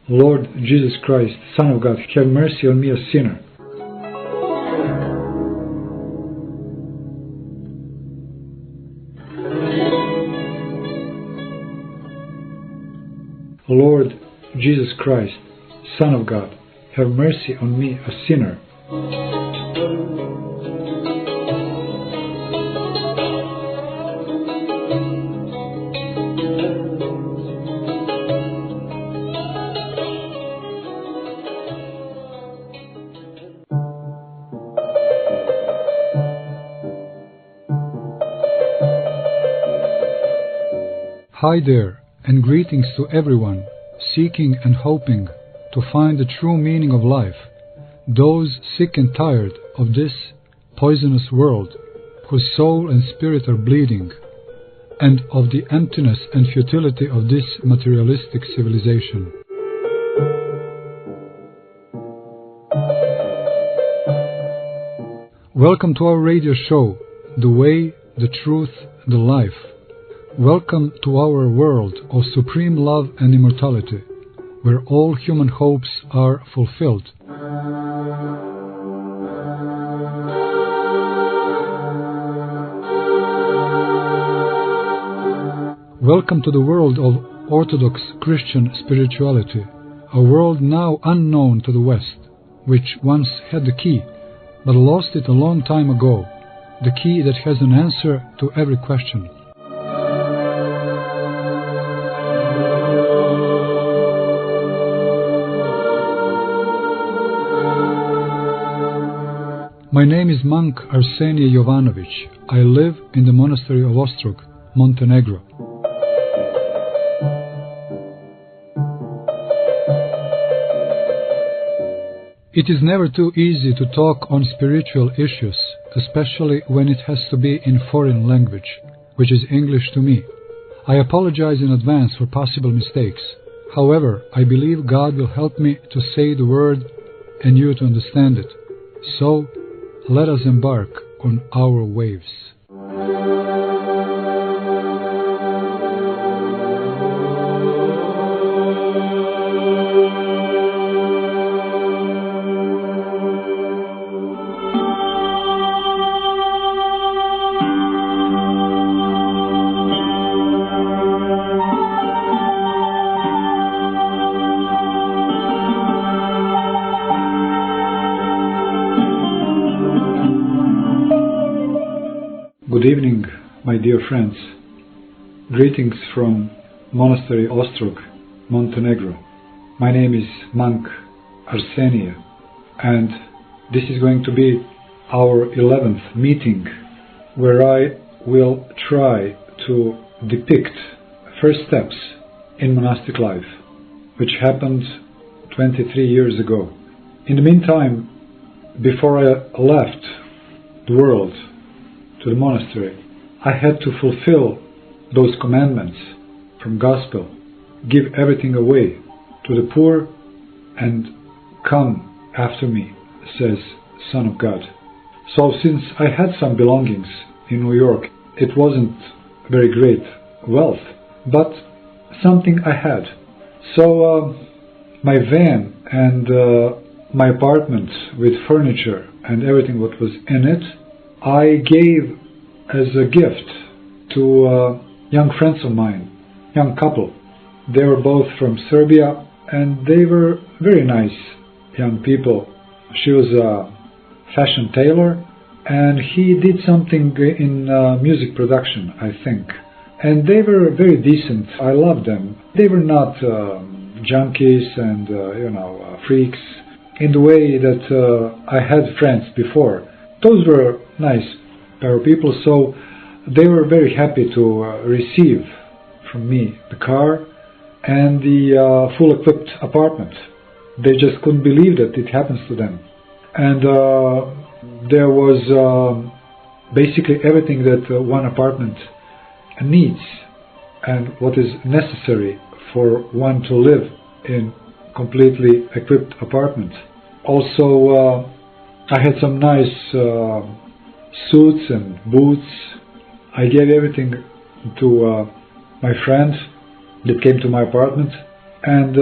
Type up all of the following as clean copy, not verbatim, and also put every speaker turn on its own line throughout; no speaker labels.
Lord Jesus Christ, Son of God, have mercy on me, a sinner. Lord Jesus Christ, Son of God, have mercy on me, a sinner. Hi there, and greetings to everyone seeking and hoping to find the true meaning of life, those sick and tired of this poisonous world, whose soul and spirit are bleeding, and of the emptiness and futility of this materialistic civilization. Welcome to our radio show, The Way, the Truth, the Life. Welcome to our world of supreme love and immortality, where all human hopes are fulfilled. Welcome to the world of Orthodox Christian spirituality, a world now unknown to the West, which once had the key, but lost it a long time ago, the key that has an answer to every question. My name is Monk Arsenije Jovanović. I live in the monastery of Ostrog, Montenegro. It is never too easy to talk on spiritual issues, especially when it has to be in foreign language, which is English to me. I apologize in advance for possible mistakes. However, I believe God will help me to say the word and you to understand it. So, let us embark on our waves. Good evening, my dear friends. Greetings from Monastery Ostrog, Montenegro. My name is Monk Arsenije, and this is going to be our 11th meeting, where I will try to depict first steps in monastic life, which happened 23 years ago. In the meantime, before I left the world to the monastery, I had to fulfill those commandments from Gospel, give everything away to the poor, and come after me, says Son of God. So since I had some belongings in New York, it wasn't very great wealth, but something I had. So my van and my apartment with furniture and everything what was in it, I gave as a gift to young friends of mine, young couple. They were both from Serbia, and they were very nice young people. She was a fashion tailor, and he did something in music production, I think. And they were very decent. I loved them. They were not junkies and freaks in the way that I had friends before. Those were nice pair of people, so they were very happy to receive from me the car and the full equipped apartment. They just couldn't believe that it happens to them. And there was basically everything that one apartment needs and what is necessary for one to live in completely equipped apartment. Also, I had some nice suits and boots. I gave everything to my friend that came to my apartment, and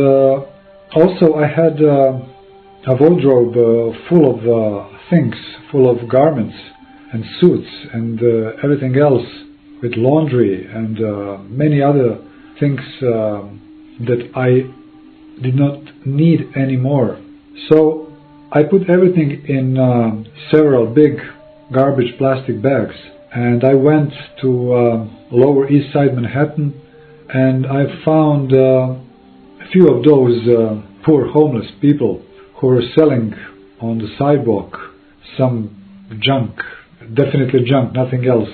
Also, I had a wardrobe full of things, full of garments and suits and everything else, with laundry and many other things that I did not need anymore. So I put everything in several big garbage plastic bags, and I went to Lower East Side Manhattan, and I found a few of those poor homeless people who were selling on the sidewalk some junk, definitely junk, nothing else.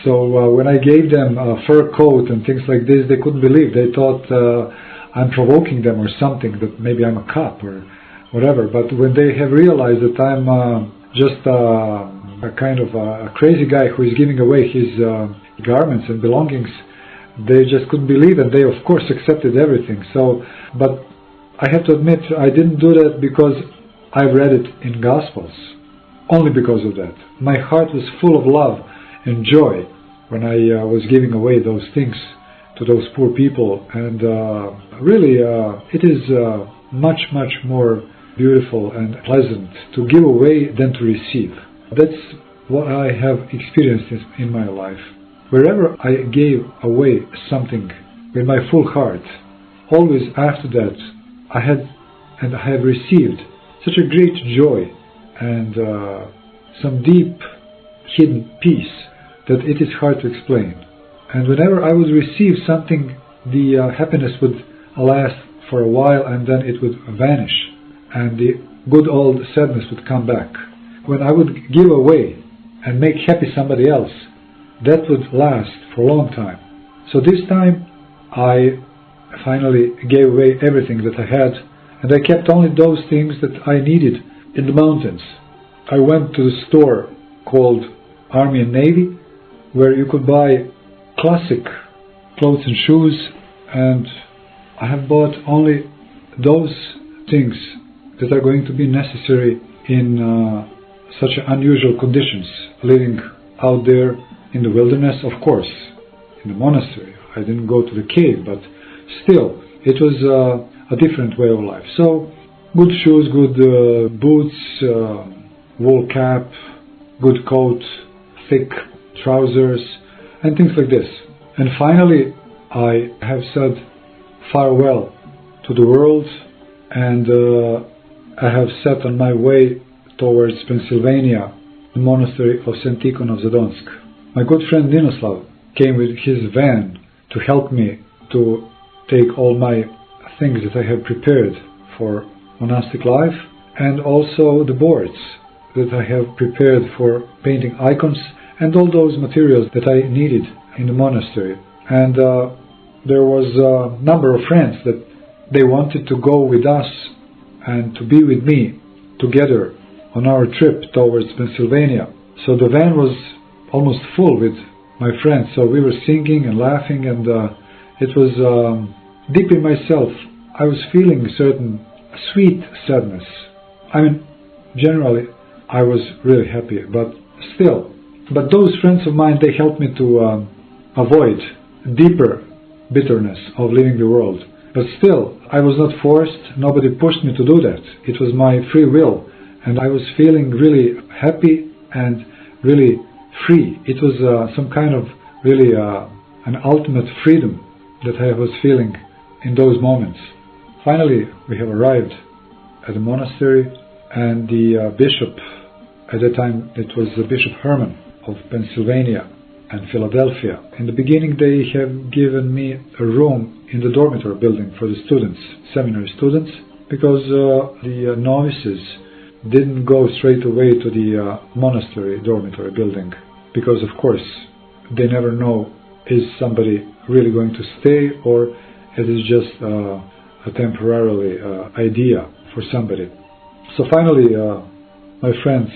So when I gave them a fur coat and things like this, they couldn't believe. They thought I'm provoking them or something, that maybe I'm a cop or whatever. But when they have realized that I'm just a kind of a crazy guy who is giving away his garments and belongings, they just couldn't believe, and they of course accepted everything. So, but I have to admit, I didn't do that because I read it in Gospels. Only because of that. My heart was full of love and joy when I was giving away those things to those poor people, and really it is much more beautiful and pleasant to give away than to receive. That's what I have experienced in my life. Wherever I gave away something with my full heart, always after that I have received such a great joy and some deep hidden peace that it is hard to explain. And whenever I would receive something, the happiness would last for a while, and then it would vanish, and the good old sadness would come back. When I would give away and make happy somebody else, that would last for a long time. So this time I finally gave away everything that I had, and I kept only those things that I needed in the mountains. I went to the store called Army and Navy, where you could buy classic clothes and shoes, and I have bought only those things that are going to be necessary in such unusual conditions, living out there in the wilderness, of course, in the monastery. I didn't go to the cave, but still, it was a different way of life. So, good shoes, good boots, wool cap, good coat, thick trousers, and things like this. And finally, I have said farewell to the world, and I have set on my way towards Pennsylvania, the monastery of St. Tikhon of Zadonsk. My good friend Ninoslav came with his van to help me to take all my things that I have prepared for monastic life, and also the boards that I have prepared for painting icons and all those materials that I needed in the monastery. And there was a number of friends that they wanted to go with us and to be with me together on our trip towards Pennsylvania. So the van was almost full with my friends, so we were singing and laughing, and it was deep in myself. I was feeling a certain sweet sadness. I mean, generally I was really happy, but still. But those friends of mine, they helped me to avoid deeper bitterness of leaving the world. But still, I was not forced, nobody pushed me to do that. It was my free will, and I was feeling really happy and really free. It was some kind of really an ultimate freedom that I was feeling in those moments. Finally, we have arrived at the monastery, and the bishop, at that time it was Bishop Herman of Pennsylvania and Philadelphia. In the beginning they have given me a room in the dormitory building for the students, seminary students, because the novices didn't go straight away to the monastery dormitory building, because of course they never know, is somebody really going to stay, or it is just a temporarily idea for somebody. So finally my friends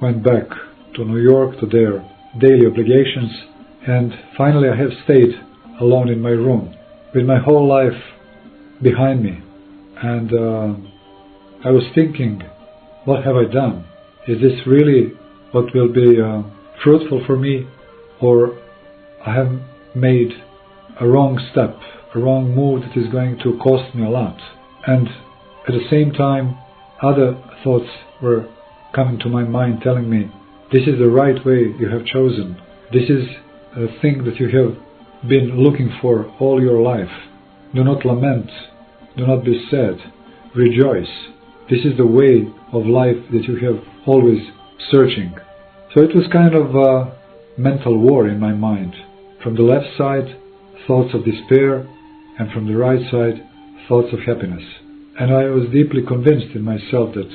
went back to New York to their daily obligations, and finally I have stayed alone in my room with my whole life behind me. And I was thinking, what have I done? Is this really what will be fruitful for me, or I have made a wrong step, a wrong move that is going to cost me a lot? And at the same time, other thoughts were coming to my mind telling me, this is the right way you have chosen. This is a thing that you have been looking for all your life. Do not lament. Do not be sad. Rejoice. This is the way of life that you have always searching. So it was kind of a mental war in my mind. From the left side, thoughts of despair, and from the right side, thoughts of happiness. And I was deeply convinced in myself that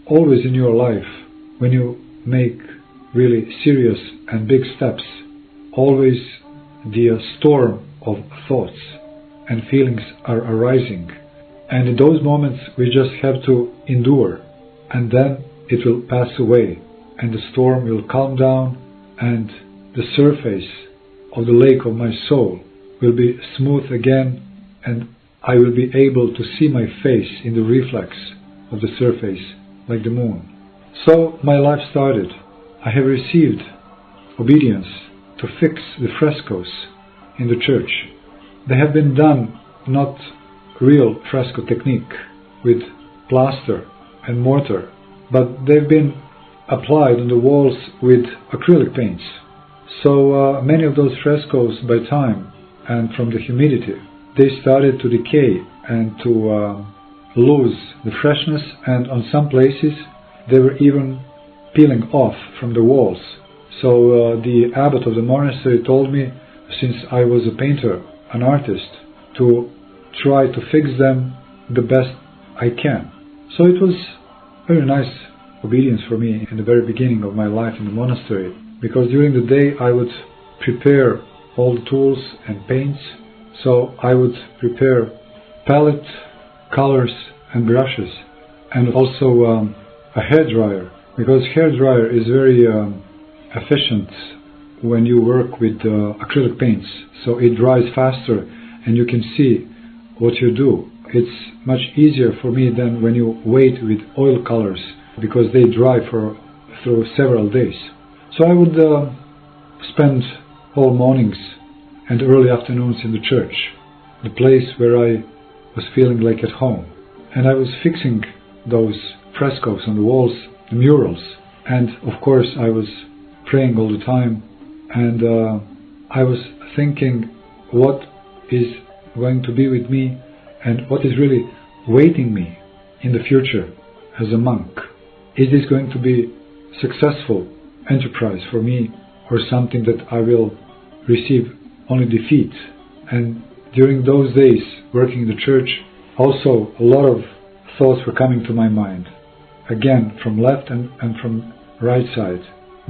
always in your life, when you make really serious and big steps, always the storm of thoughts and feelings are arising. And in those moments we just have to endure, and then it will pass away, and the storm will calm down, and the surface of the lake of my soul will be smooth again, and I will be able to see my face in the reflex of the surface like the moon. So my life started. I have received obedience to fix the frescoes in the church. They have been done not real fresco technique with plaster and mortar, but they've been applied on the walls with acrylic paints. So many of those frescoes, by time and from the humidity, they started to decay and to lose the freshness, and on some places they were even peeling off from the walls. So the abbot of the monastery told me, since I was a painter, an artist, to try to fix them the best I can. So it was very nice obedience for me in the very beginning of my life in the monastery, because during the day I would prepare all the tools and paints. So I would prepare palette, colors and brushes, and also a hairdryer, because hairdryer is very efficient when you work with acrylic paints. So it dries faster and you can see what you do. It's much easier for me than when you wait with oil colors, because they dry through several days. So I would spend whole mornings and early afternoons in the church, the place where I was feeling like at home. And I was fixing those frescoes on the walls, the murals, and of course I was praying all the time, and I was thinking what is going to be with me and what is really waiting me in the future as a monk. Is this going to be a successful enterprise for me, or something that I will receive only defeat? And during those days working in the church, also a lot of thoughts were coming to my mind, again from left and from right side,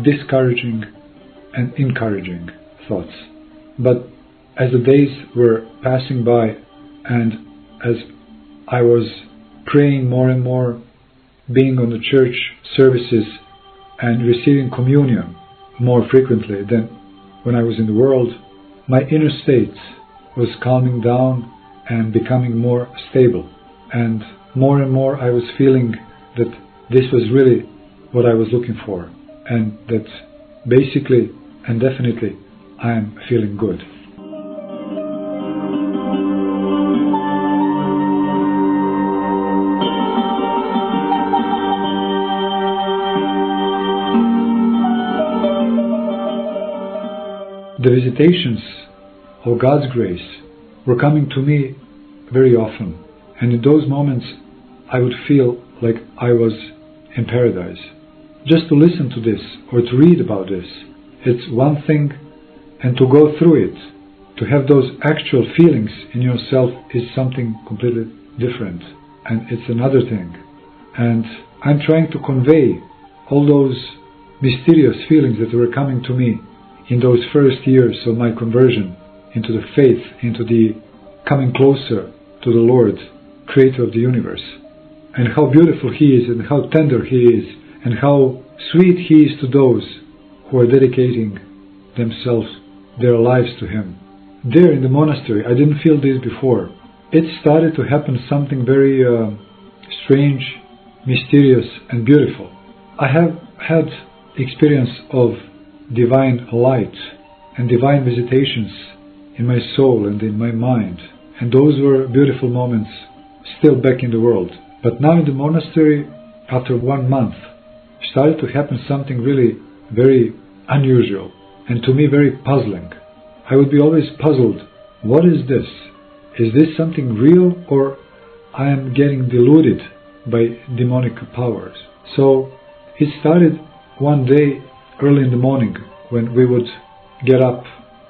discouraging and encouraging thoughts. But as the days were passing by, and as I was praying more and more, being on the church services and receiving communion more frequently than when I was in the world, my inner state was calming down and becoming more stable. And more I was feeling that this was really what I was looking for, and that basically and definitely I am feeling good. The visitations of God's grace were coming to me very often, and in those moments I would feel like I was in paradise. Just to listen to this or to read about this, it's one thing, and to go through it, to have those actual feelings in yourself, is something completely different, and it's another thing. And I'm trying to convey all those mysterious feelings that were coming to me in those first years of my conversion into the faith, into the coming closer to the Lord, Creator of the universe, and how beautiful He is, and how tender He is, and how sweet He is to those who are dedicating themselves, their lives to Him. There in the monastery, I didn't feel this before. It started to happen something very strange, mysterious and beautiful. I have had experience of divine light and divine visitations in my soul and in my mind, and those were beautiful moments still back in the world. But now in the monastery, after 1 month, started to happen something really very unusual, and to me very puzzling. I would be always puzzled, what is this? Is this something real, or I am getting deluded by demonic powers? So it started one day early in the morning, when we would get up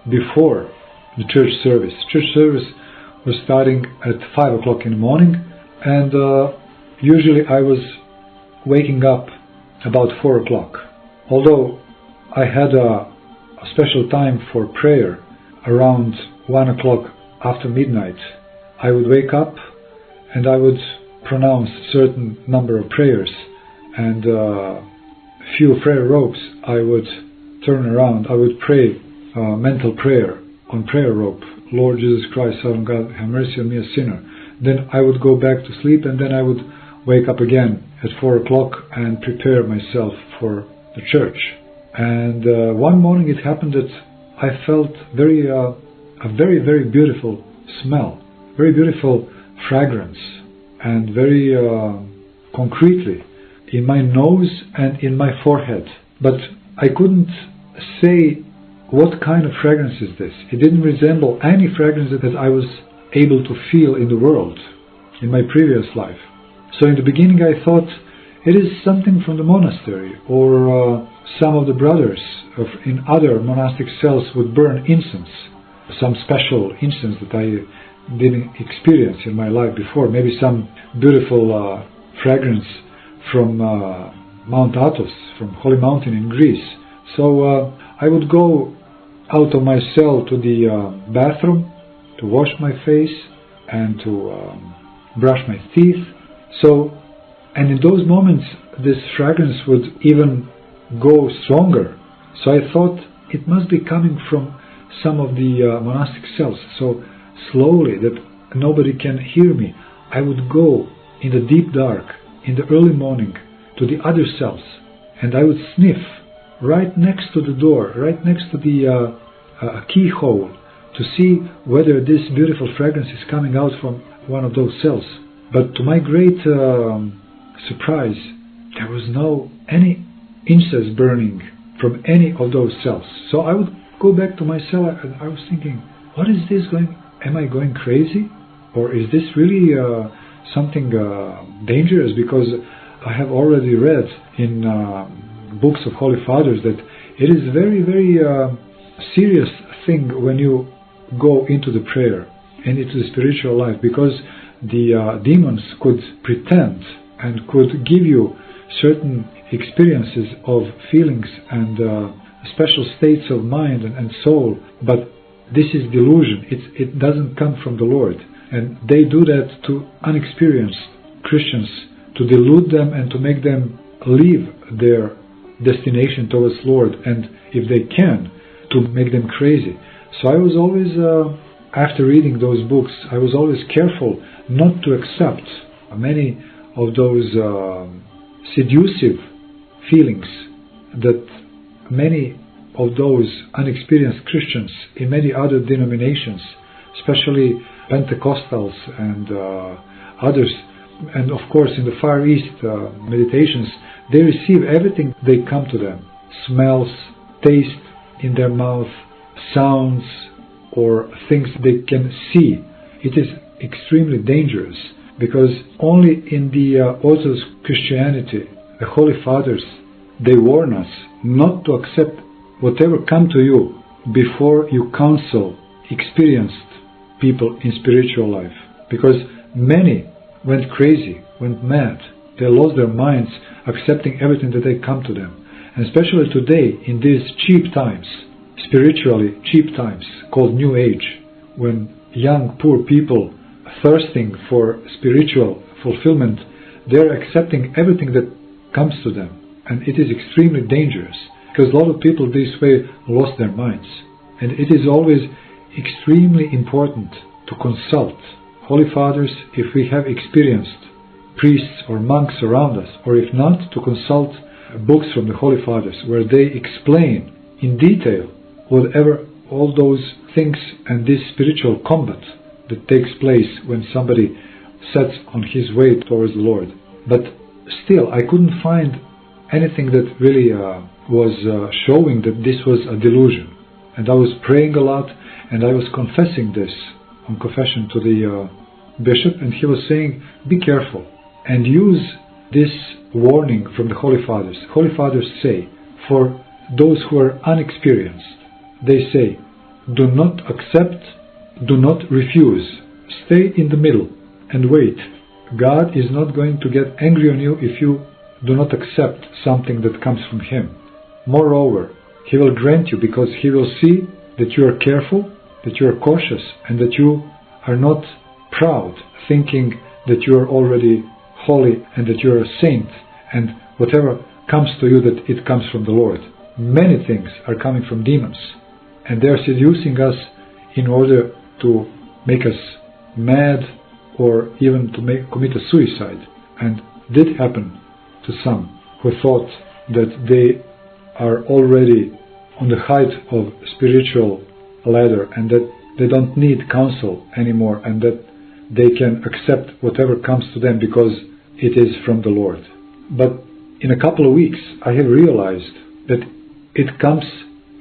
before the church service. Church service was starting at 5 o'clock in the morning, and usually I was waking up about 4 o'clock. Although I had a special time for prayer around 1 o'clock after midnight, I would wake up and I would pronounce a certain number of prayers, and few prayer ropes I would turn around. I would pray mental prayer on prayer rope. Lord Jesus Christ, Son of God, have mercy on me, a sinner. Then I would go back to sleep, and then I would wake up again at 4 o'clock and prepare myself for the church. And one morning it happened that I felt a very, very beautiful smell, very beautiful fragrance, and very concretely in my nose and in my forehead. But I couldn't say what kind of fragrance is this. It didn't resemble any fragrance that I was able to feel in the world, in my previous life. So in the beginning I thought it is something from the monastery, or some of the brothers in other monastic cells would burn incense, some special incense that I didn't experience in my life before, maybe some beautiful fragrance from Mount Athos, from Holy Mountain in Greece. So I would go out of my cell to the bathroom to wash my face and to brush my teeth. And in those moments this fragrance would even go stronger. So I thought it must be coming from some of the monastic cells. So slowly, that nobody can hear me, I would go in the deep dark, in the early morning, to the other cells, and I would sniff right next to the door, right next to the keyhole, to see whether this beautiful fragrance is coming out from one of those cells. But to my great surprise, there was no any incense burning from any of those cells. So I would go back to my cell, and I was thinking, what is this going? Am I going crazy, or is this really something dangerous? Because I have already read in books of Holy Fathers that it is very, very serious thing when you go into the prayer and into the spiritual life, because the demons could pretend and could give you certain experiences of feelings and special states of mind and soul, but this is delusion. It doesn't come from the Lord, and they do that to unexperienced Christians, to delude them and to make them leave their destination towards Lord, and if they can, to make them crazy. So I was always, after reading those books, I was always careful not to accept many of those seductive feelings that many of those unexperienced Christians in many other denominations, especially Pentecostals and others, and of course in the Far East meditations, they receive everything they come to them. Smells, taste in their mouth, sounds, or things they can see. It is extremely dangerous, because only in the Orthodox Christianity, the Holy Fathers, they warn us not to accept whatever come to you before you counsel experienced people in spiritual life, because many went crazy, went mad. They lost their minds accepting everything that they come to them. And especially today, in these cheap times, spiritually cheap times, called New Age, when young, poor people thirsting for spiritual fulfillment, they're accepting everything that comes to them. And it is extremely dangerous, because a lot of people this way lost their minds. And it is always extremely important to consult Holy Fathers if we have experienced priests or monks around us, or if not, to consult books from the Holy Fathers where they explain in detail whatever all those things and this spiritual combat that takes place when somebody sets on his way towards the Lord. But still, I couldn't find anything that really was showing that this was a delusion. And I was praying a lot, and I was confessing this on confession to the bishop, and he was saying, be careful and use this warning from the Holy Fathers. Holy Fathers say, for those who are unexperienced, they say, do not accept, do not refuse. Stay in the middle and wait. God is not going to get angry on you if you do not accept something that comes from Him. Moreover, He will grant you, because He will see that you are careful, that you are cautious, and that you are not proud, thinking that you are already holy and that you are a saint, and whatever comes to you, that it comes from the Lord. Many things are coming from demons, and they are seducing us in order to make us mad, or even to commit a suicide. And did happen to some who thought that they are already on the height of spiritual ladder, and that they don't need counsel anymore, and that they can accept whatever comes to them because it is from the Lord. But in a couple of weeks I have realized that it comes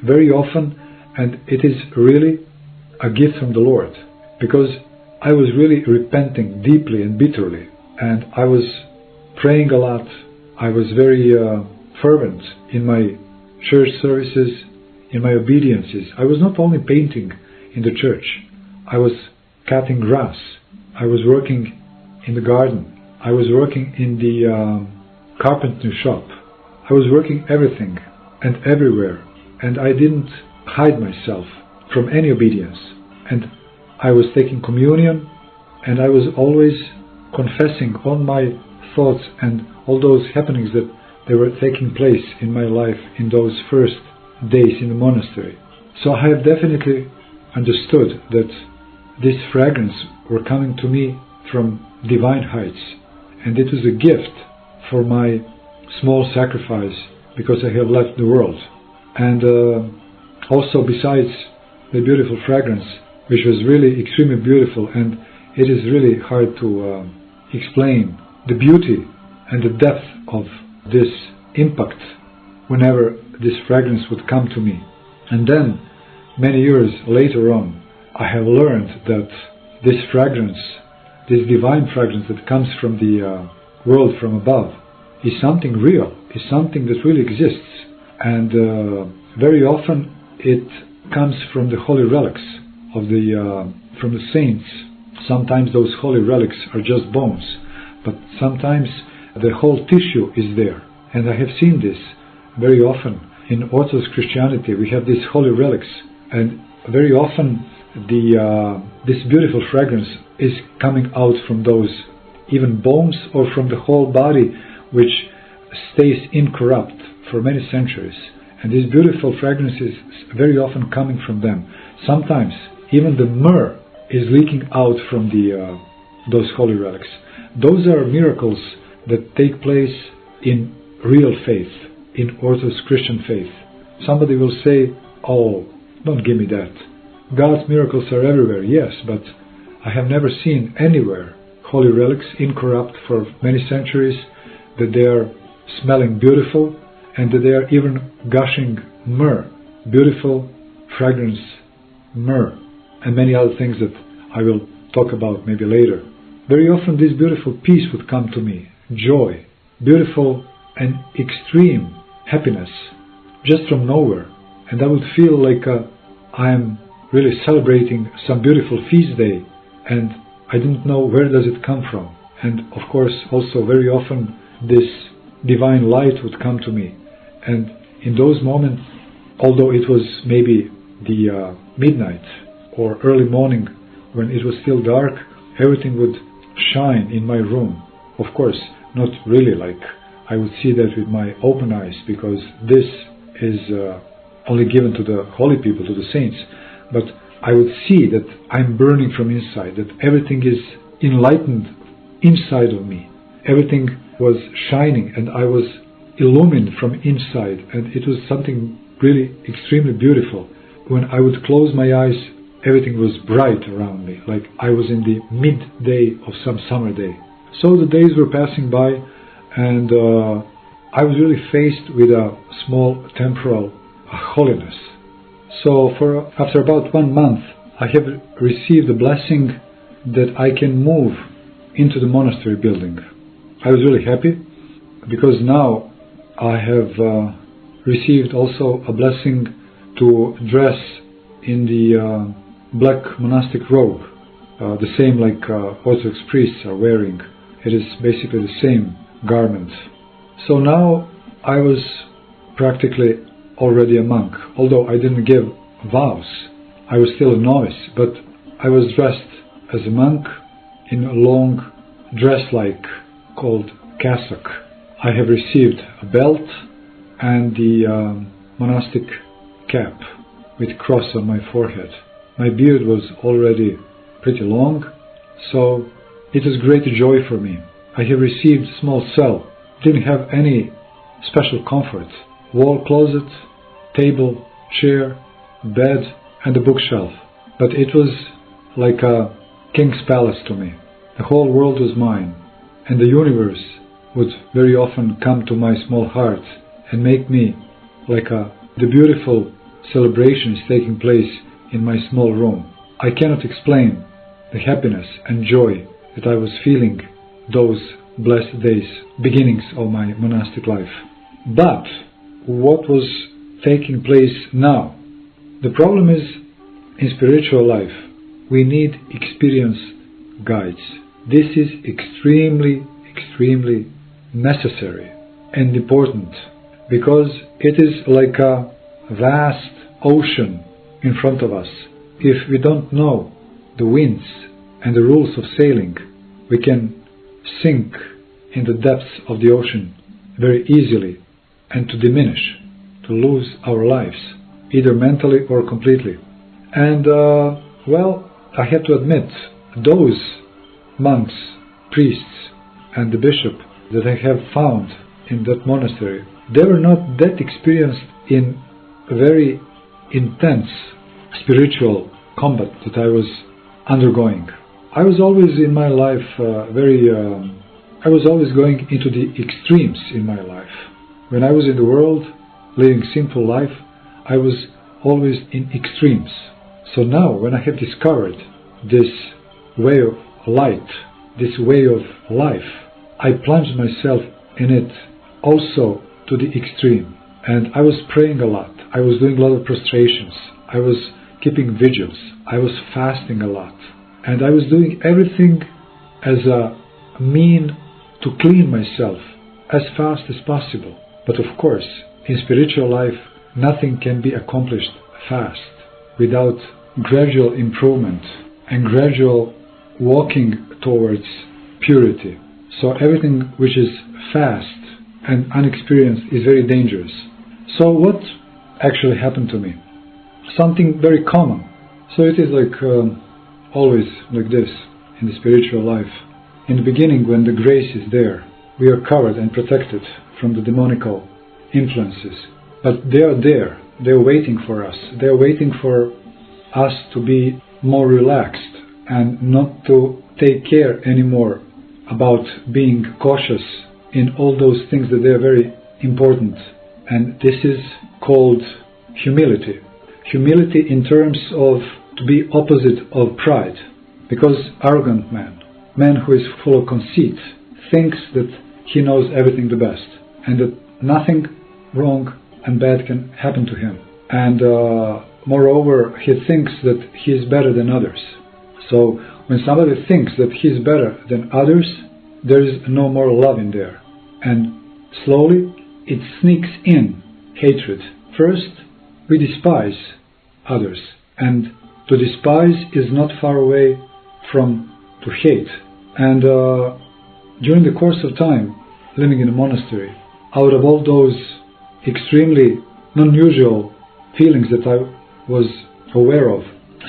very often, and it is really a gift from the Lord, because I was really repenting deeply and bitterly, and I was praying a lot. I was very fervent in my church services, in my obediences. I was not only painting in the church, I was cutting grass, I was working in the garden, I was working in the carpentry shop, I was working everything and everywhere, and I didn't hide myself from any obedience. And I was taking communion, and I was always confessing all my thoughts and all those happenings that they were taking place in my life in those first days in the monastery. So I have definitely understood that this fragrance were coming to me from divine heights, and it was a gift for my small sacrifice, because I have left the world. And also, besides the beautiful fragrance, which was really extremely beautiful, and it is really hard to explain the beauty and the depth of this impact whenever this fragrance would come to me. And then, many years later on, I have learned that this fragrance, this divine fragrance that comes from the world from above, is something real, is something that really exists. And very often it comes from the holy relics of from the saints. Sometimes those holy relics are just bones, but sometimes the whole tissue is there. And I have seen this very often in Orthodox Christianity. We have these holy relics, and very often this beautiful fragrance is coming out from those even bones, or from the whole body, which stays incorrupt for many centuries. And this beautiful fragrance is very often coming from them. Sometimes even the myrrh is leaking out from those holy relics. Those are miracles that take place in real faith, in Orthodox Christian faith. Somebody will say, oh, don't give me that. God's miracles are everywhere. Yes, but I have never seen anywhere holy relics incorrupt for many centuries, that they are smelling beautiful, and that they are even gushing myrrh, beautiful fragrance myrrh, and many other things that I will talk about maybe later. Very often this beautiful peace would come to me, joy, beautiful and extreme happiness, just from nowhere, and I would feel like I am really celebrating some beautiful feast day, and I didn't know where does it come from. And of course also very often this divine light would come to me, and in those moments, although it was maybe the midnight or early morning when it was still dark, everything would shine in my room. Of course, not really like I would see that with my open eyes, because this is only given to the holy people, to the saints, but I would see that I'm burning from inside, that everything is enlightened inside of me. Everything was shining, and I was illumined from inside, and it was something really extremely beautiful. When I would close my eyes, everything was bright around me, like I was in the midday of some summer day. So the days were passing by, and I was really faced with a small temporal holiness. So after about 1 month, I have received the blessing that I can move into the monastery building. I was really happy, because now I have received also a blessing to dress in the black monastic robe, the same like Orthodox priests are wearing. It is basically the same garment. So now I was practically already a monk. Although I didn't give vows, I was still a novice, but I was dressed as a monk in a long dress-like called cassock. I have received a belt and the monastic cap with cross on my forehead. My beard was already pretty long, so it was great joy for me. I have received a small cell, didn't have any special comfort. Wall closet, table, chair, bed, and a bookshelf. But it was like a king's palace to me. The whole world was mine, and the universe would very often come to my small heart and make me like the beautiful celebration is taking place in my small room. I cannot explain the happiness and joy that I was feeling those blessed days, beginnings of my monastic life. But what was taking place now? The problem is, in spiritual life, we need experienced guides. This is extremely, extremely necessary and important, because it is like a vast ocean in front of us. If we don't know the winds and the rules of sailing, we can sink in the depths of the ocean very easily and to diminish, to lose our lives, either mentally or completely. And well, I have to admit, those monks, priests, and the bishop that I have found in that monastery, they were not that experienced in a very intense spiritual combat that I was undergoing. I was always in my life I was always going into the extremes in my life. When I was in the world, living simple life, I was always in extremes. So now, when I have discovered this way of light, this way of life, I plunged myself in it also to the extreme. And I was praying a lot. I was doing a lot of prostrations. I was keeping vigils. I was fasting a lot. And I was doing everything as a mean to clean myself as fast as possible. But of course, in spiritual life, nothing can be accomplished fast without gradual improvement and gradual walking towards purity. So everything which is fast and unexperienced is very dangerous. So what actually happened to me? Something very common. So it is like always like this in the spiritual life. In the beginning, when the grace is there, we are covered and protected from the demonical influences. But they are there. They are waiting for us. They are waiting for us to be more relaxed and not to take care anymore about being cautious in all those things that they are very important. And this is called humility. Humility in terms of to be opposite of pride. Because arrogant man who is full of conceit, thinks that he knows everything the best and that nothing wrong and bad can happen to him. And moreover, he thinks that he is better than others. So when somebody thinks that he is better than others, there is no more love in there. And slowly it sneaks in hatred. First, we despise others. And to despise is not far away from to hate. And during the course of time, living in a monastery, out of all those extremely non-usual feelings that I was aware of,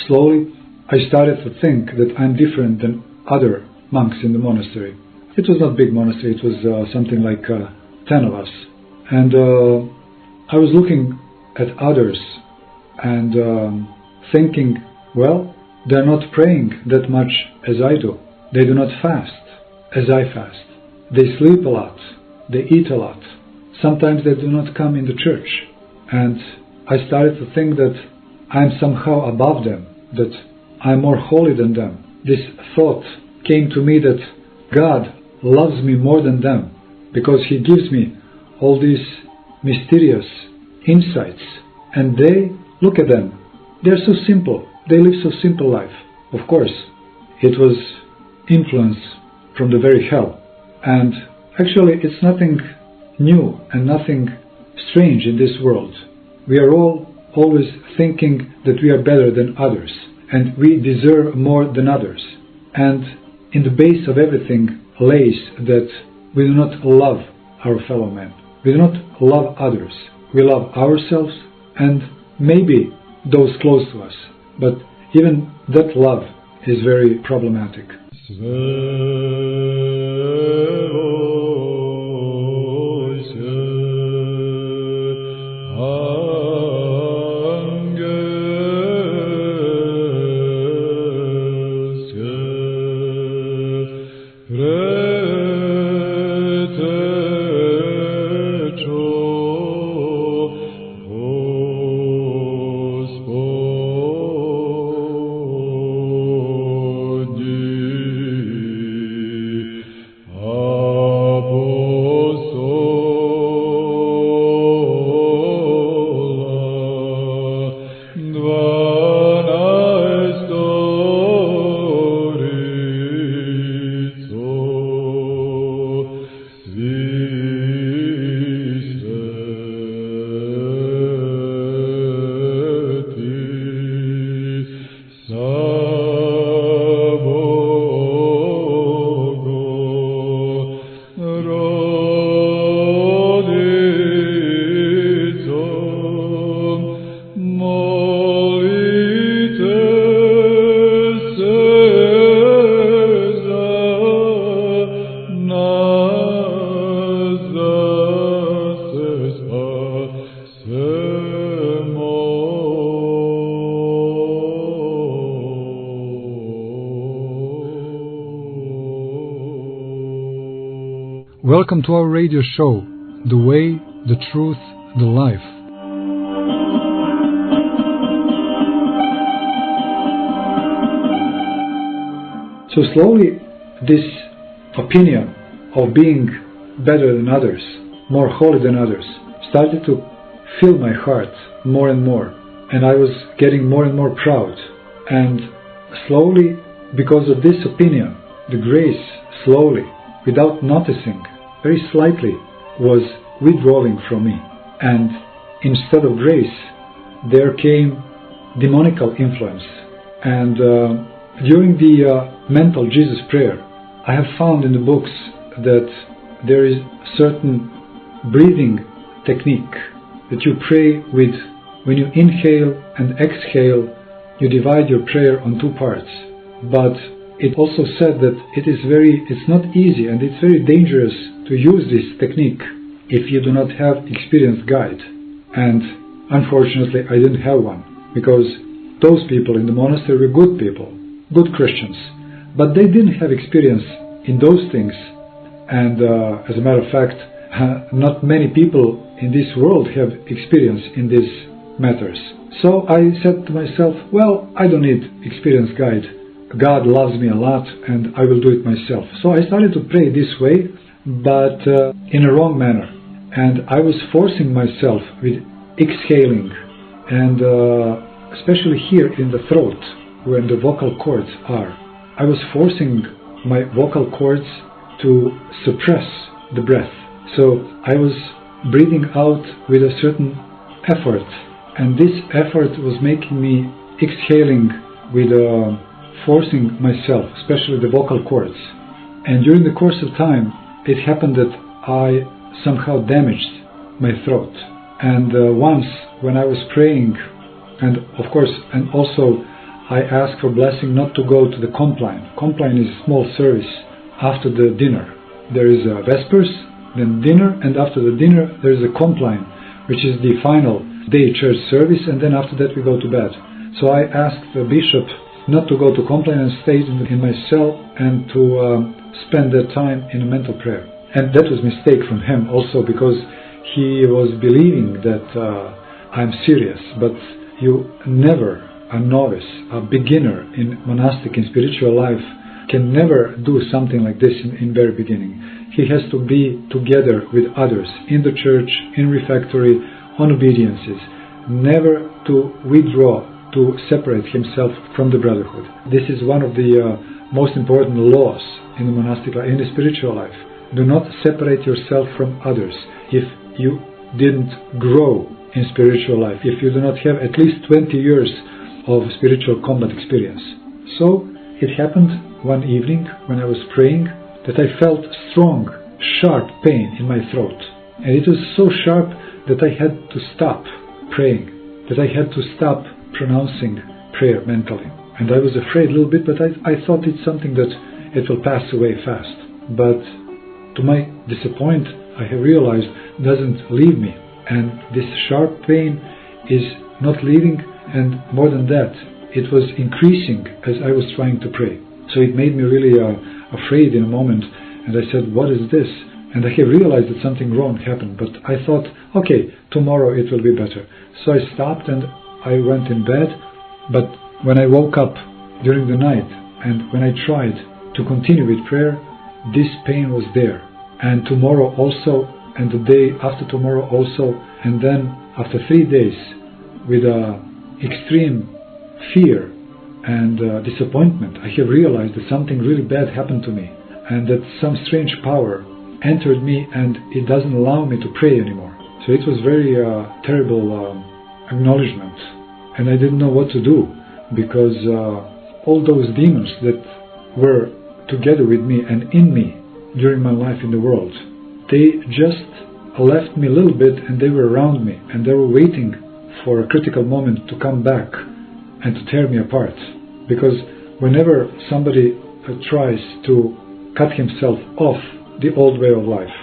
slowly I started to think that I'm different than other monks in the monastery. It was not a big monastery, it was something like 10 of us. And I was looking at others and thinking Well, they're not praying that much as I do. They do not fast as I fast. They sleep a lot. They eat a lot. Sometimes they do not come in the church. And I started to think that I'm somehow above them, that I'm more holy than them. This thought came to me that God loves me more than them, because He gives me all these mysterious insights. And they, look at them, they're so simple. They live so simple life. Of course, it was influence from the very hell. And actually, it's nothing new and nothing strange in this world. We are all always thinking that we are better than others, and we deserve more than others. And in the base of everything lays that we do not love our fellow men. We do not love others. We love ourselves and maybe those close to us. But even that love is very problematic. Welcome to our radio show, The Way, the Truth, the Life. So slowly, this opinion of being better than others, more holy than others, started to fill my heart more and more. And I was getting more and more proud. And slowly, because of this opinion, the grace slowly, without noticing, very slightly, was withdrawing from me. And instead of grace, there came demonical influence. And during the mental Jesus prayer, I have found in the books that there is certain breathing technique that you pray with. When you inhale and exhale, you divide your prayer on two parts. But it also said that it's not easy and it's very dangerous to use this technique if you do not have experienced guide. And unfortunately, I didn't have one, because those people in the monastery were good people, good Christians, but they didn't have experience in those things. And as a matter of fact, not many people in this world have experience in these matters. So I said to myself, well, I don't need experienced guide. God loves me a lot and I will do it myself. So I started to pray this way, but in a wrong manner. And I was forcing myself with exhaling, and especially here in the throat, where the vocal cords are. I was forcing my vocal cords to suppress the breath. So I was breathing out with a certain effort, and this effort was making me exhaling with forcing myself, especially the vocal cords. And during the course of time, it happened that I somehow damaged my throat. And once when I was praying, and of course, and also I asked for blessing not to go to the compline. Compline is a small service after the dinner. There is a Vespers, then dinner, and after the dinner there is a compline, which is the final day church service, and then after that we go to bed. So I asked the bishop not to go to complain and stayed in my cell and to spend that time in a mental prayer. And that was a mistake from him also, because he was believing that I'm serious, but you never, a novice, a beginner in monastic and spiritual life, can never do something like this in very beginning. He has to be together with others in the church, in refectory, on obediences, never to withdraw, to separate himself from the brotherhood. This is one of the most important laws in the monastic life, in the spiritual life. Do not separate yourself from others if you didn't grow in spiritual life, if you do not have at least 20 years of spiritual combat experience. So it happened one evening when I was praying that I felt strong, sharp pain in my throat. And it was so sharp that I had to stop praying, that I had to stop pronouncing prayer mentally. And I was afraid a little bit, but I thought it's something that it will pass away fast. But to my disappointment, I have realized it doesn't leave me. And this sharp pain is not leaving, and more than that, it was increasing as I was trying to pray. So it made me really afraid in a moment, and I said, what is this? And I have realized that something wrong happened, but I thought, okay, tomorrow it will be better. So I stopped and I went in bed, but when I woke up during the night and when I tried to continue with prayer, this pain was there. And tomorrow also, and the day after tomorrow also, and then after 3 days with extreme fear and disappointment, I have realized that something really bad happened to me, and that some strange power entered me and it doesn't allow me to pray anymore. So it was very terrible acknowledgement, and I didn't know what to do, because all those demons that were together with me and in me during my life in the world, they just left me a little bit, and they were around me, and they were waiting for a critical moment to come back and to tear me apart. Because whenever somebody tries to cut himself off the old way of life,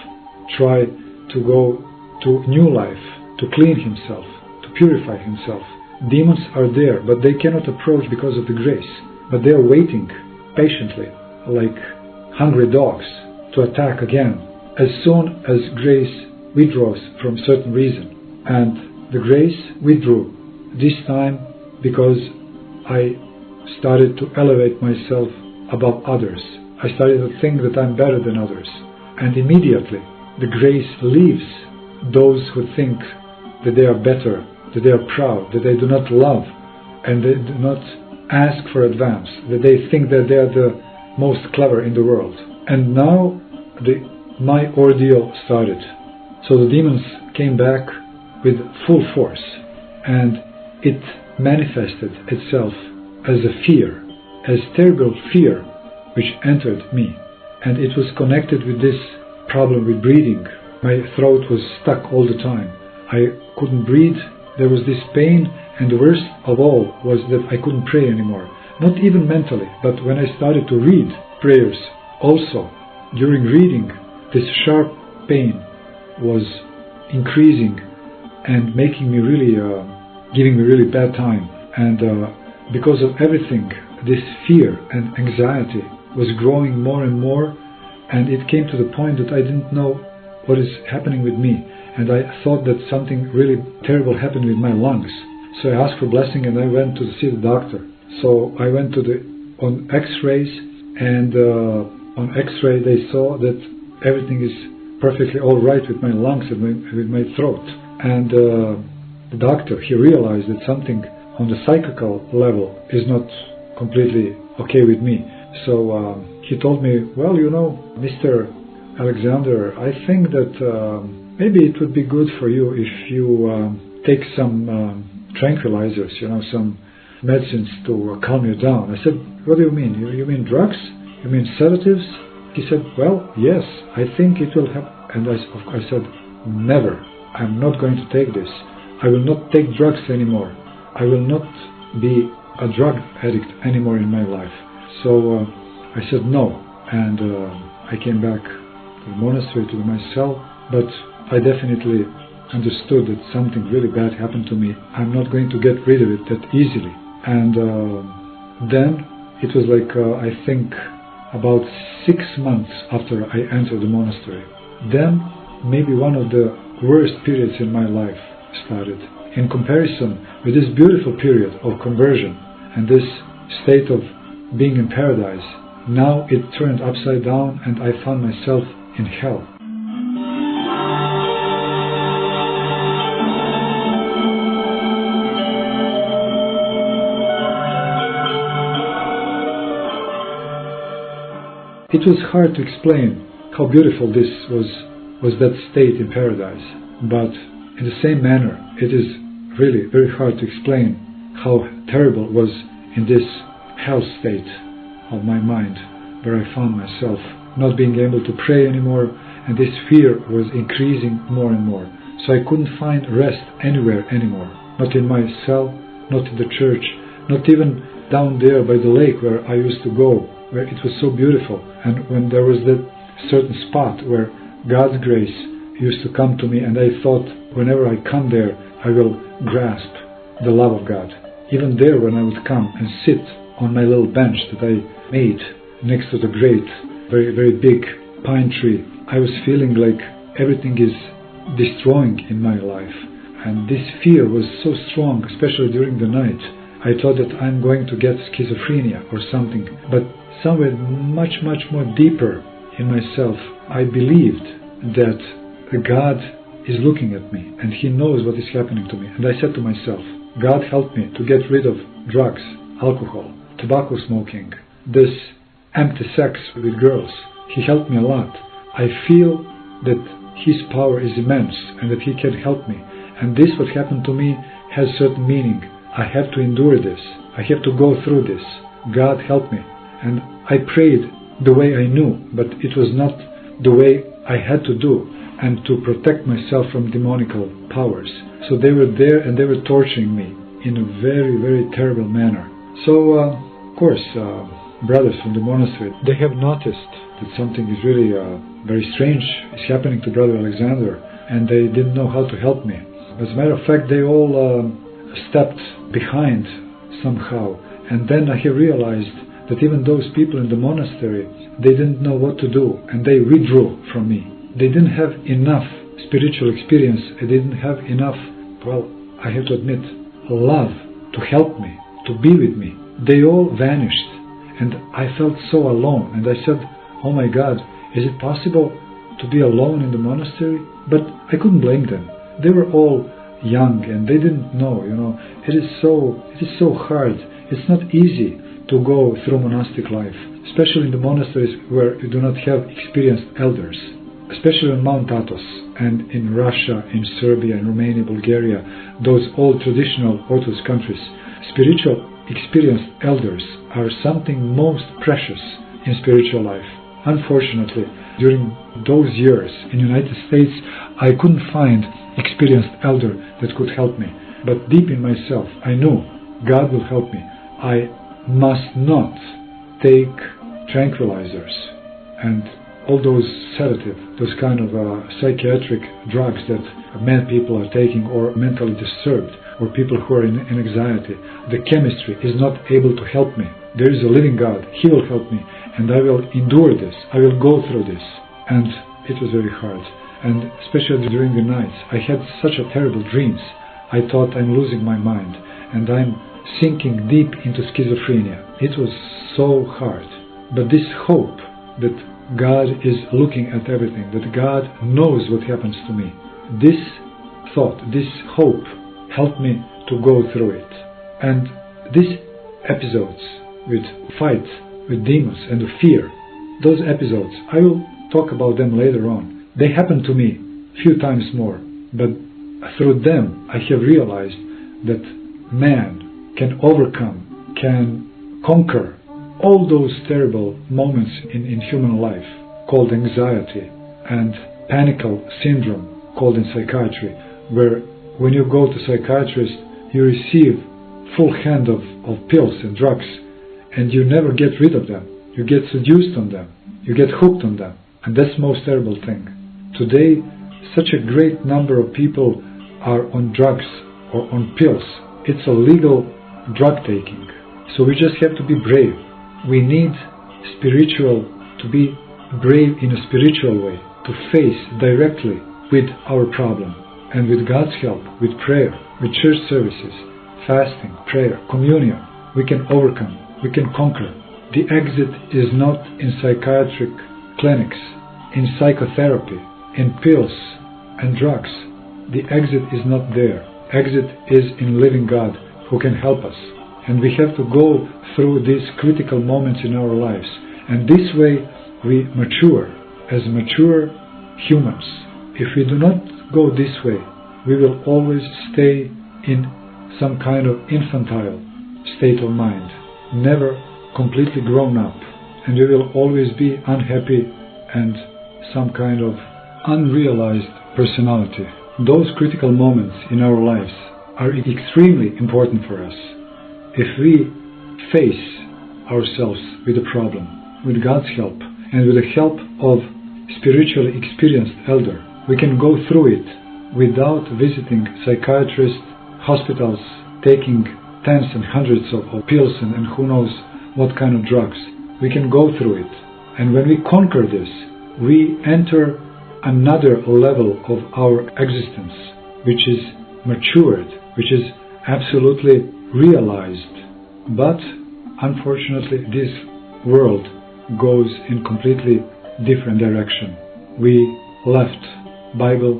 try to go to new life, to clean himself, to purify himself, demons are there, but they cannot approach because of the grace. But they are waiting patiently, like hungry dogs, to attack again as soon as grace withdraws from certain reason. And the grace withdrew this time because I started to elevate myself above others. I started to think that I'm better than others. And immediately the grace leaves those who think that they are better, that they are proud, that they do not love, and they do not ask for advance, that they think that they are the most clever in the world. And now my ordeal started. So the demons came back with full force, and it manifested itself as a fear, as terrible fear, which entered me. And it was connected with this problem with breathing. My throat was stuck all the time. I couldn't breathe. There was this pain, and the worst of all was that I couldn't pray anymore. Not even mentally, but when I started to read prayers also, during reading, this sharp pain was increasing and making me really, giving me really bad time. And because of everything, this fear and anxiety was growing more and more, and it came to the point that I didn't know what is happening with me, and I thought that something really terrible happened with my lungs. So I asked for blessing, and I went to see the doctor. So I went on X-rays, and on X-ray they saw that everything is perfectly all right with my lungs and with my throat. And the doctor, he realized that something on the psychical level is not completely okay with me. So he told me, well, you know, Mr. Alexander, I think that maybe it would be good for you if you take some tranquilizers, you know, some medicines to calm you down. I said, what do you mean? You mean drugs? You mean sedatives? He said, well, yes, I think it will help. And I said, never. I'm not going to take this. I will not take drugs anymore. I will not be a drug addict anymore in my life. So I said no, and I came back to the monastery, to my cell, but I definitely understood that something really bad happened to me. I'm not going to get rid of it that easily. And then it was like, I think, about 6 months after I entered the monastery. Then maybe one of the worst periods in my life started. In comparison with this beautiful period of conversion and this state of being in paradise, now it turned upside down and I found myself in hell. It was hard to explain how beautiful this was that state in paradise, but in the same manner it is really very hard to explain how terrible it was in this hell state of my mind, where I found myself not being able to pray anymore, and this fear was increasing more and more. So I couldn't find rest anywhere anymore, not in my cell, not in the church, not even down there by the lake where I used to go, where it was so beautiful, and when there was that certain spot where God's grace used to come to me, and I thought whenever I come there I will grasp the love of God. Even there, when I would come and sit on my little bench that I made next to the great, very, very big pine tree, I was feeling like everything is destroying in my life, and this fear was so strong, especially during the night. I thought that I'm going to get schizophrenia or something, but somewhere much, much more deeper in myself, I believed that God is looking at me and He knows what is happening to me. And I said to myself, God help me to get rid of drugs, alcohol, tobacco smoking, this empty sex with girls. He helped me a lot. I feel that His power is immense and that He can help me. And this, what happened to me, has certain meaning. I have to endure this. I have to go through this. God help me. And I prayed the way I knew, but it was not the way I had to do, and to protect myself from demonical powers. So they were there and they were torturing me in a very, very terrible manner. So, of course, brothers from the monastery, they have noticed that something is really very strange is happening to Brother Alexander, and they didn't know how to help me. As a matter of fact, they all stepped behind somehow, and then I realized that even those people in the monastery, they didn't know what to do, and they withdrew from me. They didn't have enough spiritual experience, they didn't have enough, well, I have to admit, love to help me, to be with me. They all vanished, and I felt so alone, and I said, oh my God, is it possible to be alone in the monastery? But I couldn't blame them. They were all young and they didn't know, it is so hard. It's not easy to go through monastic life, especially in the monasteries where you do not have experienced elders, especially on Mount Athos and in Russia, in Serbia, in Romania, Bulgaria, those old traditional Orthodox countries. Spiritual experienced elders are something most precious in spiritual life. Unfortunately, during those years in the United States, I couldn't find experienced elder that could help me. But deep in myself, I knew God will help me. I must not take tranquilizers and all those sedative, those kind of psychiatric drugs that mad people are taking, or mentally disturbed, or people who are in anxiety. The chemistry is not able to help me. There is a living God. He will help me, and I will endure this. I will go through this. And it was very hard. And especially during the nights, I had such a terrible dreams. I thought I'm losing my mind, and I'm sinking deep into schizophrenia. It was so hard. But this hope that God is looking at everything, that God knows what happens to me, this thought, this hope helped me to go through it. And these episodes with fights, with demons and with fear, those episodes, I will talk about them later on. They happened to me a few times more, but through them I have realized that man can overcome, can conquer all those terrible moments in human life called anxiety and panical syndrome called in psychiatry, where when you go to psychiatrist you receive full hand of pills and drugs, and you never get rid of them. You get seduced on them, you get hooked on them, and that's the most terrible thing. Today, such a great number of people are on drugs or on pills. It's a legal drug taking. So we just have to be brave. We need to be brave in a spiritual way, to face directly with our problem. And with God's help, with prayer, with church services, fasting, prayer, communion, we can overcome, we can conquer. The exit is not in psychiatric clinics, in psychotherapy, in pills and drugs. The exit is not there. Exit is in living God who can help us. And we have to go through these critical moments in our lives. And this way we mature as mature humans. If we do not go this way, we will always stay in some kind of infantile state of mind, never completely grown up, and we will always be unhappy and some kind of unrealized personality. Those critical moments in our lives are extremely important for us. If we face ourselves with a problem, with God's help, and with the help of spiritually experienced elder, we can go through it without visiting psychiatrists, hospitals, taking tens and hundreds of pills and who knows what kind of drugs. We can go through it. And when we conquer this, we enter another level of our existence, which is matured, which is absolutely realized. But unfortunately, this world goes in completely different direction. We left Bible,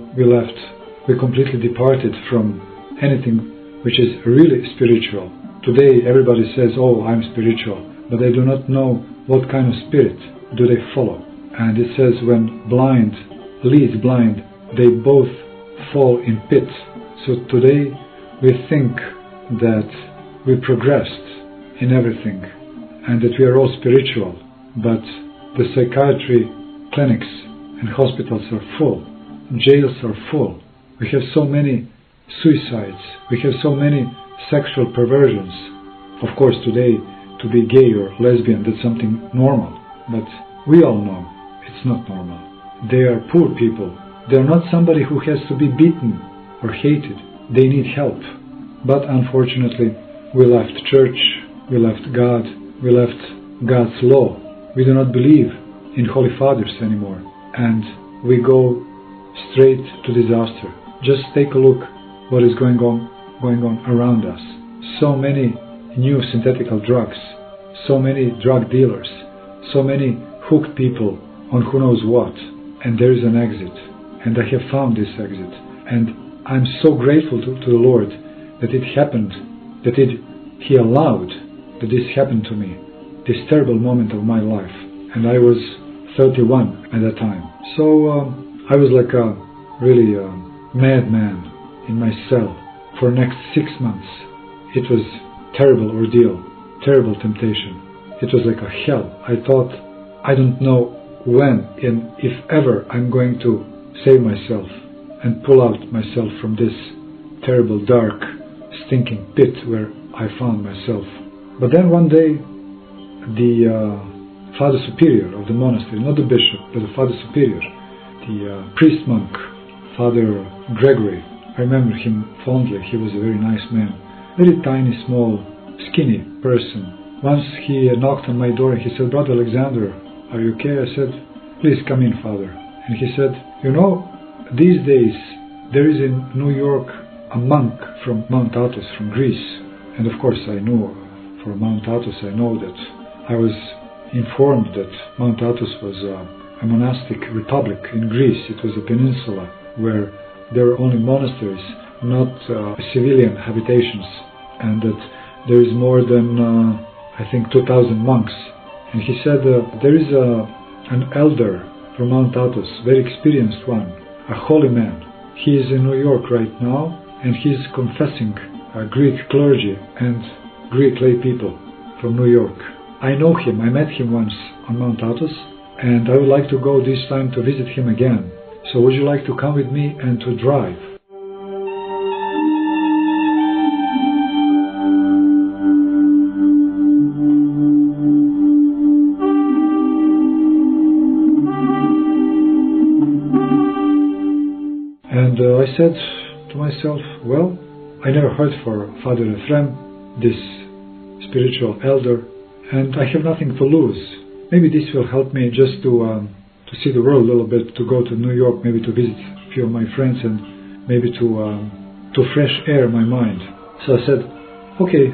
we completely departed from anything which is really spiritual. Today everybody says, oh, I'm spiritual, but they do not know what kind of spirit do they follow. And it says when blind leads blind, they both fall in pits. So today we think that we progressed in everything and that we are all spiritual, but the psychiatry clinics and hospitals are full, jails are full. We have so many suicides, we have so many sexual perversions. Of course today to be gay or lesbian, that's something normal, but we all know it's not normal. They are poor people. They are not somebody who has to be beaten or hated. They need help. But unfortunately we left church, we left God, we left God's law. We do not believe in Holy Fathers anymore, and we go straight to disaster. Just take a look what is going on around us. So many new synthetical drugs, so many drug dealers, so many hooked people on who knows what, and there is an exit, and I have found this exit, and I'm so grateful to the Lord that it happened, that He allowed that this happened to me, this terrible moment of my life. And I was 31 at that time. So I was like a really madman in my cell for the next 6 months. It was terrible ordeal, terrible temptation. It was like a hell. I thought, I don't know when and if ever I'm going to save myself and pull out myself from this terrible, dark, stinking pit where I found myself. But then one day, the Father Superior of the monastery, not the bishop, but the Father Superior, the priest monk, Father Gregory, I remember him fondly. He was a very nice man, very tiny, small, skinny person. Once he knocked on my door and he said, Brother Alexander, are you okay? I said, please come in, Father. And he said, you know, these days there is in New York a monk from Mount Athos, from Greece. And of course I knew, for Mount Athos I know that I was informed that Mount Athos was a monastic republic in Greece. It was a peninsula where there were only monasteries, not civilian habitations, and that there is more than, I think, 2,000 monks. And he said there is an elder from Mount Athos, very experienced one, a holy man. He is in New York right now, and he is confessing Greek clergy and Greek lay people from New York. I know him, I met him once on Mount Athos, and I would like to go this time to visit him again. So would you like to come with me and to drive? And I said to myself, well, I never heard for Father Arsenije. this spiritual elder, and I have nothing to lose. Maybe this will help me just to see the world a little bit, to go to New York, maybe to visit a few of my friends, and maybe to fresh air my mind. So I said, okay,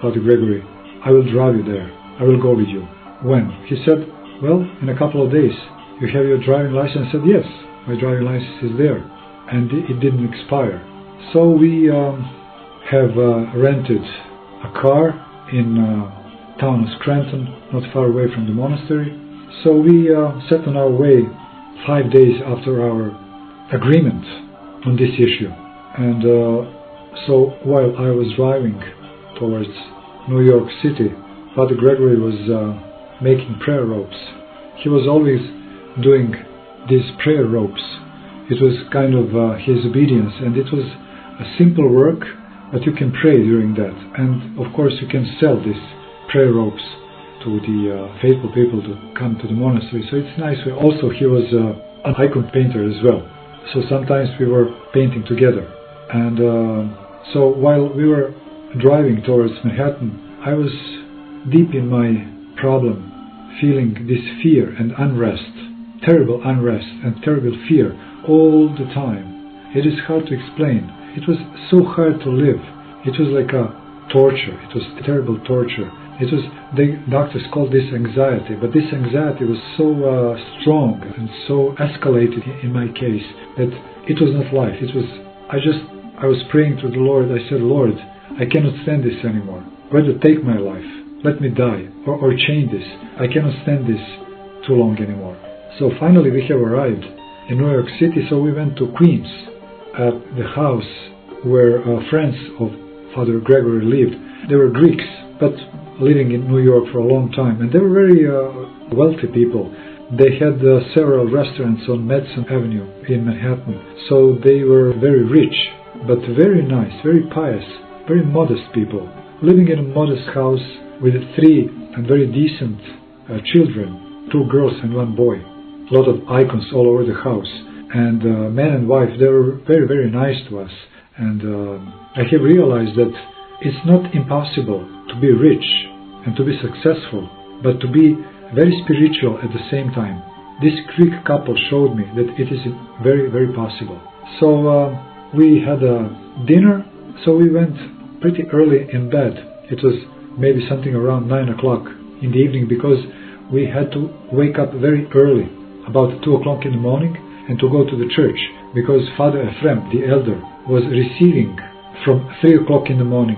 Father Gregory, I will drive you there. I will go with you. When? He said, well, in a couple of days. You have your driving license? I said, yes, my driving license is there. And it didn't expire. So we have rented a car in town of Scranton, not far away from the monastery. So we set on our way 5 days after our agreement on this issue. And so while I was driving towards New York City, Father Gregory was making prayer ropes. He was always doing these prayer ropes. It was kind of his obedience, and it was a simple work, but you can pray during that. And of course you can sell these prayer ropes to the faithful people to come to the monastery. So it's nice. Also, he was an icon painter as well. So sometimes we were painting together. And so while we were driving towards Manhattan, I was deep in my problem, feeling this fear and unrest, terrible unrest and terrible fear all the time. It is hard to explain. It was so hard to live. It was like a torture. It was terrible torture. It was, the doctors called this anxiety, but this anxiety was so strong and so escalated in my case that it was not life. It was, I was praying to the Lord. I said, Lord, I cannot stand this anymore. Whether take my life, let me die, or change this. I cannot stand this too long anymore. So finally we have arrived in New York City, so we went to Queens, at the house where friends of Father Gregory lived. They were Greeks, but living in New York for a long time, and they were very wealthy people. They had several restaurants on Madison Avenue in Manhattan, so they were very rich, but very nice, very pious, very modest people, living in a modest house with 3 and very decent children, 2 girls and 1 boy. A lot of icons all over the house, and man and wife, they were very, very nice to us. And I have realized that it's not impossible to be rich and to be successful, but to be very spiritual at the same time. This Greek couple showed me that it is very, very possible. So we had a dinner, so we went pretty early in bed. It was maybe something around 9 o'clock in the evening, because we had to wake up very early, about 2 o'clock in the morning, and to go to the church, because Father Ephraim, the elder, was receiving from 3 o'clock in the morning,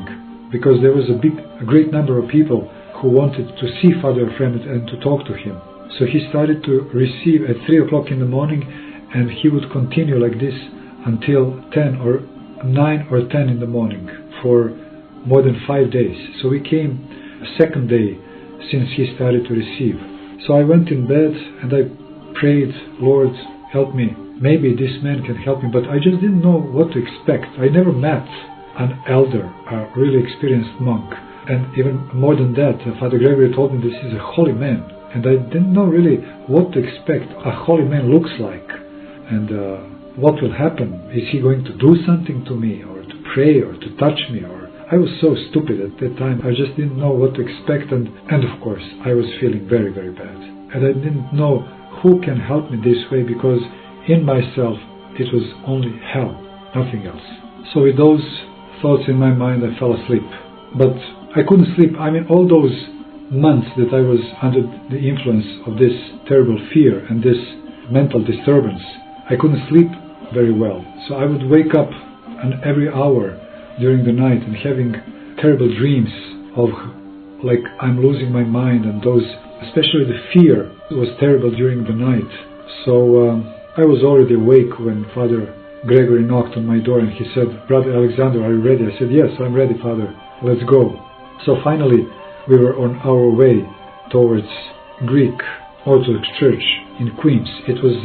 because there was a great number of people who wanted to see Father Ephraim and to talk to him. So he started to receive at 3 o'clock in the morning, and he would continue like this until 10 or 9 or 10 in the morning for more than 5 days. So we came a second day since he started to receive. So I went in bed and I prayed, Lord, help me. Maybe this man can help me, but I just didn't know what to expect. I never met an elder, a really experienced monk. And even more than that, Father Gregory told me this is a holy man. And I didn't know really what to expect a holy man looks like. And what will happen? Is he going to do something to me, or to pray, or to touch me? Or I was so stupid at that time. I just didn't know what to expect. And of course, I was feeling very, very bad. And I didn't know who can help me this way, because in myself it was only hell, nothing else. So with those thoughts in my mind, I fell asleep. But I couldn't sleep. I mean, all those months that I was under the influence of this terrible fear and this mental disturbance, I couldn't sleep very well. So I would wake up every hour during the night and having terrible dreams of like I'm losing my mind, and those, especially the fear, was terrible during the night. So I was already awake when Father Gregory knocked on my door, and he said, Brother Alexander, are you ready? I said, yes, I'm ready, Father. Let's go. So finally we were on our way towards Greek Orthodox Church in Queens. It was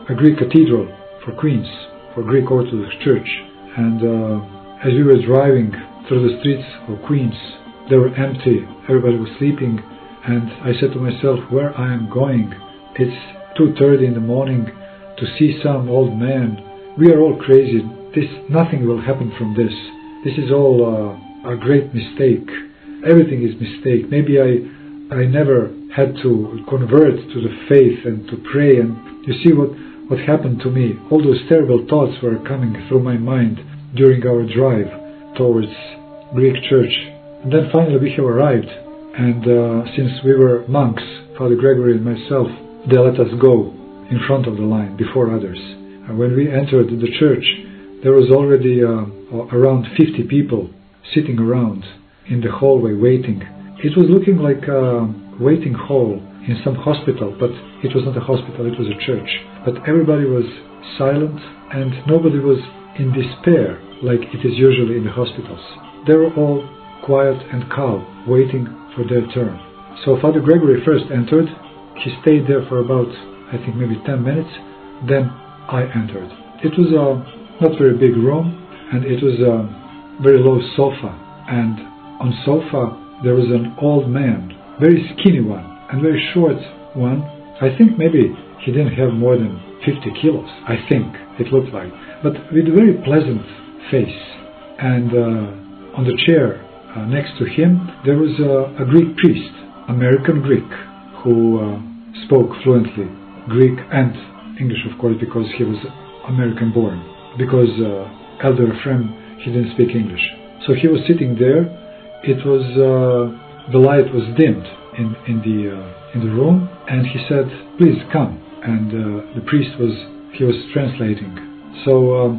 a Greek cathedral for Queens, for Greek Orthodox Church. And as we were driving through the streets of Queens, they were empty, everybody was sleeping, and I said to myself, where I am going? It's 2:30 in the morning to see some old man. We are all crazy. Nothing will happen from this. This is all a great mistake. Everything is mistake. Maybe I never had to convert to the faith and to pray. And you see what happened to me. All those terrible thoughts were coming through my mind during our drive towards Greek church. And then finally we have arrived. And since we were monks, Father Gregory and myself, they let us go in front of the line before others. And when we entered the church, there was already around 50 people sitting around in the hallway waiting. It was looking like a waiting hall in some hospital, but it was not a hospital, it was a church. But everybody was silent and nobody was in despair like it is usually in the hospitals. They were all quiet and calm, waiting for their turn. So Father Gregory first entered. He stayed there for about, I think, maybe 10 minutes. Then I entered. It was a not very big room, and it was a very low sofa. And on sofa there was an old man, very skinny one, and very short one. I think maybe he didn't have more than 50 kilos, I think it looked like. But with a very pleasant face. And on the chair next to him there was a Greek priest, American Greek, who spoke fluently Greek and English, of course, because he was American born. Because Elder Ephraim, he didn't speak English. So he was sitting there. It was the light was dimmed in the room, and he said, "Please come." And the priest was translating. So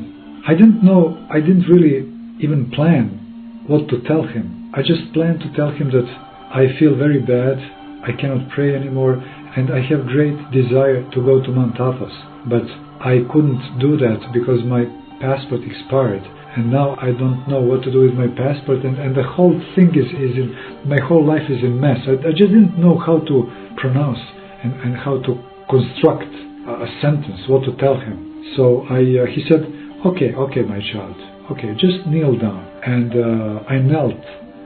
I didn't know. I didn't really even plan what to tell him. I just planned to tell him that I feel very bad. I cannot pray anymore, and I have great desire to go to Mount Athos, but I couldn't do that because my passport expired, and now I don't know what to do with my passport, and the whole thing is in my whole life is in mess. I just didn't know how to pronounce and how to construct a sentence, what to tell him. So he said, okay, my child, okay, just kneel down. And I knelt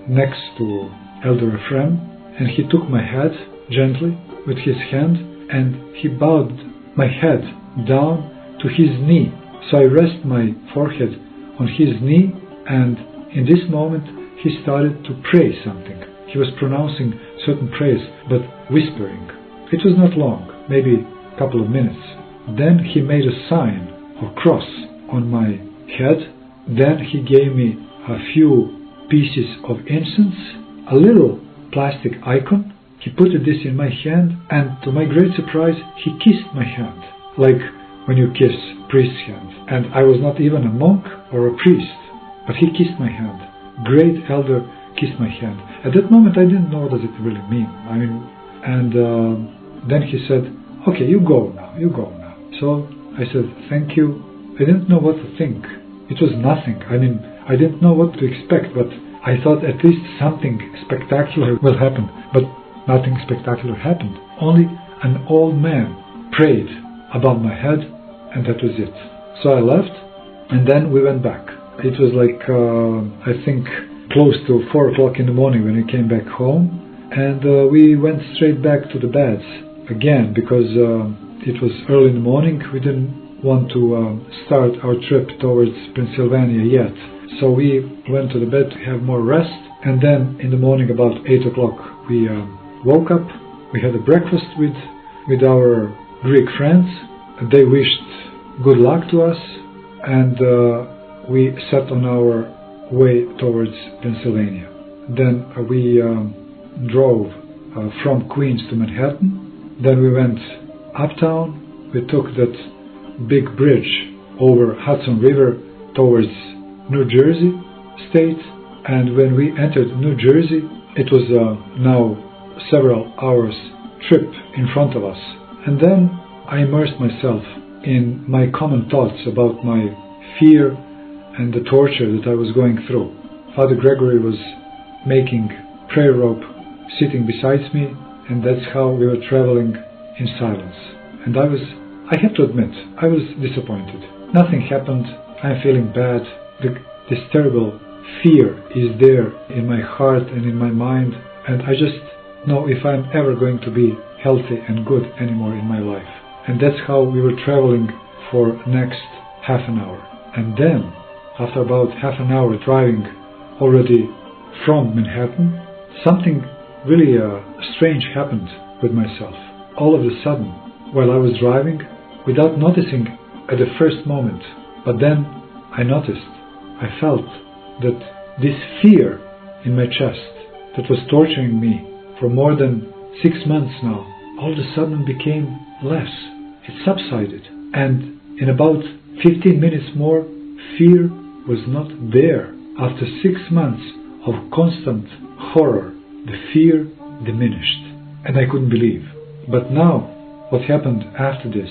next to Elder Ephraim, and he took my head gently with his hand, and he bowed my head down to his knee. So I rest my forehead on his knee, and in this moment he started to pray something. He was pronouncing certain prayers, but whispering. It was not long, maybe a couple of minutes. Then he made a sign of cross on my head. Then he gave me a few pieces of incense, a little plastic icon. He put this in my hand, and to my great surprise, he kissed my hand, like when you kiss priest's hand. And I was not even a monk or a priest, but he kissed my hand. Great elder kissed my hand. At that moment, I didn't know what does it really mean. Then he said, okay, you go now. So I said, thank you. I didn't know what to think. It was nothing. I didn't know what to expect, but I thought at least something spectacular will happen. But nothing spectacular happened. Only an old man prayed above my head, and that was it. So I left, and then we went back. It was like, I think, close to 4 o'clock in the morning when we came back home, and we went straight back to the beds again, because it was early in the morning. We didn't want to start our trip towards Pennsylvania yet. So we went to the bed to have more rest, and then in the morning about 8 o'clock we woke up. We had a breakfast with our Greek friends. They wished good luck to us, and we set on our way towards Pennsylvania. Then we drove from Queens to Manhattan. Then we went uptown. We took that big bridge over Hudson River towards New Jersey state, and when we entered New Jersey, it was now several hours trip in front of us. And then I immersed myself in my common thoughts about my fear and the torture that I was going through. Father Gregory was making prayer rope sitting beside me, and that's how we were traveling in silence. And I have to admit, I was disappointed. Nothing happened. I'm feeling bad. This terrible fear is there in my heart and in my mind, and I just know if I'm ever going to be healthy and good anymore in my life. And that's how we were traveling for next half an hour. And then, after about half an hour driving, already from Manhattan, something really strange happened with myself. All of a sudden, while I was driving, without noticing at the first moment, but then I noticed, I felt that this fear in my chest that was torturing me for more than 6 months now, all of a sudden became less. It subsided, and in about 15 minutes more, fear was not there. After 6 months of constant horror, the fear diminished, and I couldn't believe. But now, what happened after this,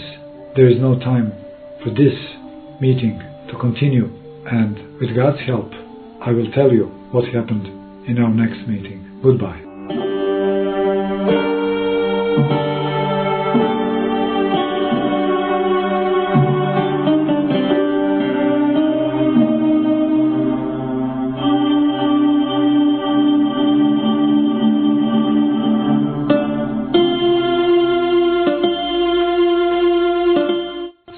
there is no time for this meeting to continue, and with God's help, I will tell you what happened in our next meeting. Goodbye.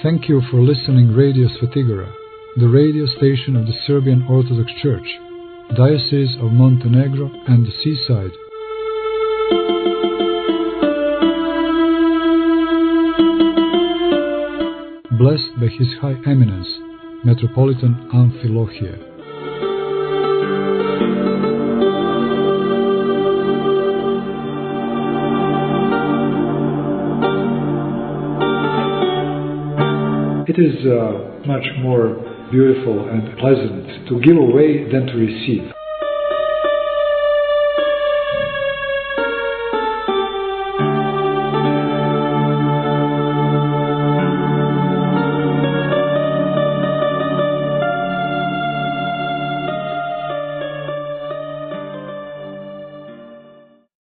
Thank you for listening Radio Svetigora, the radio station of the Serbian Orthodox Church, Diocese of Montenegro and the Seaside. Blessed by His High Eminence, Metropolitan Amphilohie. It is much more beautiful and pleasant to give away than to receive.